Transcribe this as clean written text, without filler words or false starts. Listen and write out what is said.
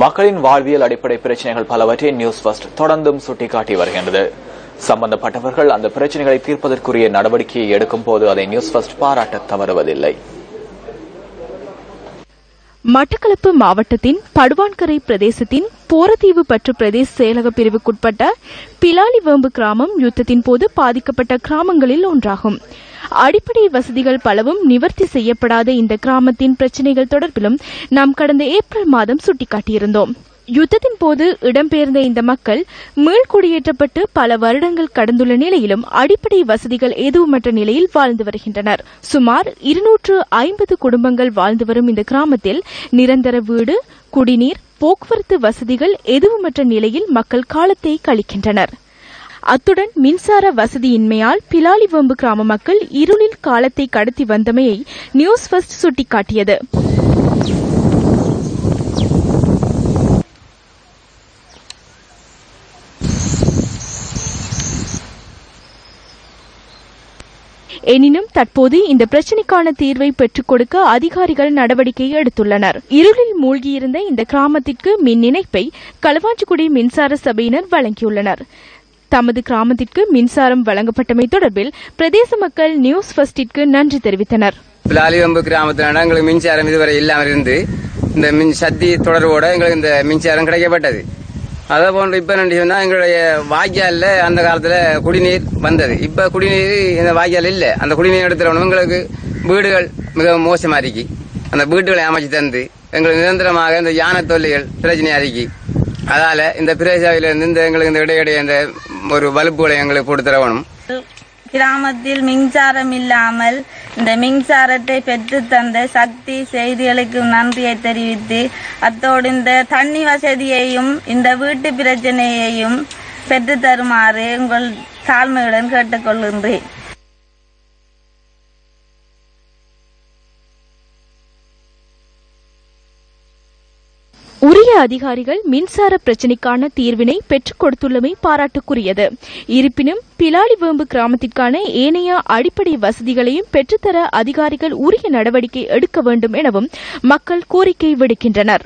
மக்களின் வாழ்வியல் அடிப்படை பிரச்சனைகள் பலவற்றை நியூஸ் ஃபர்ஸ்ட் தொடர்ந்தும் சுட்டிக்காட்டி வருகின்றது. சம்பந்தப்பட்டவர்கள் அந்த பிரச்சனைகளை தீர்ப்பதற்குரிய நடவடிக்கையை எடுக்கும் போது அதை நியூஸ் ஃபர்ஸ்ட் பாராட்ட தவறுவதில்லை. மட்டக்களப்பு மாவட்டத்தின் படுவான்கரை பிரதேசத்தின் போரதீவு பற்று பிரதேச செயலக பிரிவுக்குட்பட்ட பிலாலிவேம்பு கிராமம் யுத்தத்தின் போது பாதிக்கப்பட்ட கிராமங்களில் ஒன்றாகும். அடிப்படை வசதிகள் பலவும் நிவர்த்தி செய்யப்படாத இந்த கிராமத்தின் பிரச்சினைகள் தொடர்பிலும் நாம் கடந்த ஏப்ரல் மாதம் சுட்டிக்காட்டியிருந்தோம். யுத்தத்தின் போது இடம்பெயர்ந்த இந்த மக்கள் மீள்குடியேற்றப்பட்டு பல வருடங்கள் கடந்துள்ள நிலையிலும் அடிப்படை வசதிகள் எதுவுமற்ற நிலையில் வாழ்ந்து வருகின்றனர். சுமார் 250 குடும்பங்கள் வாழ்ந்து வரும் இந்த கிராமத்தில் நிரந்தர வீடு, குடிநீர், போக்குவரத்து வசதிகள் எதுவுமற்ற நிலையில் மக்கள் காலத்தை கழிக்கின்றனர். அத்துடன் மின்சார வசதியின்மையால் பிலாலிவேம்பு கிராம மக்கள் இருளில் காலத்தை கடத்தி வந்தமையை நியூஸ் ஃபர்ஸ்ட் சுட்டிக்காட்டியது. எனினும் தற்போது இந்த பிரச்சினைக்கான தீர்வை பெற்றுக் கொடுக்க அதிகாரிகள் நடவடிக்கை எடுத்துள்ளனர். இருளில் மூழ்கியிருந்த இந்த கிராமத்திற்கு மின் இணைப்பை களுவாஞ்சிக்குடி மின்சார சபையினர் வழங்கியுள்ளனர். தமது கிராமத்திற்கு மின்சாரம் வழங்கப்பட்டமை தொடர்பில் பிரதேச மக்கள் நியூஸ் ஃபர்ஸ்டிற்கு நன்றி தெரிவித்தனர். பிலாலிவேம்பு கிராமத்தினால எங்களுக்கு மின்சாரம் இதுவரை இல்லாமல் இருந்து இந்த மின் சக்தி தொடர்போட எங்களுக்கு இந்த மின்சாரம் கிடைக்கப்பட்டது. அதே போன்று இப்ப என்ன எங்களுடைய வாய்க்கால்ல அந்த காலத்துல குடிநீர் வந்தது. இப்ப குடிநீர் இந்த வாய்க்கால் இல்ல. அந்த குடிநீர் எடுத்துறவங்க எங்களுக்கு வீடுகள் மிகவும் மோசமா இருக்கு. அந்த வீடுகளை அமைச்சு தந்து எங்களுக்கு நிரந்தரமாக இந்த யானை தொல்லைகள் பிரச்சனையா இருக்கு. அதால இந்த பிரதேசத்திலிருந்து இந்த எங்களுக்கு இந்த இடையிடையே இந்த ஒரு வலுப்புகளை எங்களுக்கு கொடுத்துறவனும். கிராமத்தில் மின்சாரம் இல்லாமல் இந்த மின்சாரத்தை பெற்று தந்த சக்தி செய்திகளுக்கு நன்றியை தெரிவித்து, அத்தோடு இந்த தண்ணி வசதியையும் இந்த வீட்டு பிரச்சனையையும் பெற்று தருமாறு உங்கள் தாழ்மையுடன் கேட்டுக்கொள்கின்றேன். உரிய அதிகாரிகள் மின்சார பிரச்சினைக்கான தீர்வினை பெற்றுக் கொடுத்துள்ளமை பாராட்டுக்குரியது. இருப்பினும் பிலாலிவேம்பு கிராமத்திற்கான ஏனைய அடிப்படை வசதிகளையும் பெற்றுத்தர அதிகாரிகள் உரிய நடவடிக்கை எடுக்க வேண்டும் எனவும் மக்கள் கோரிக்கை விடுக்கின்றனர்.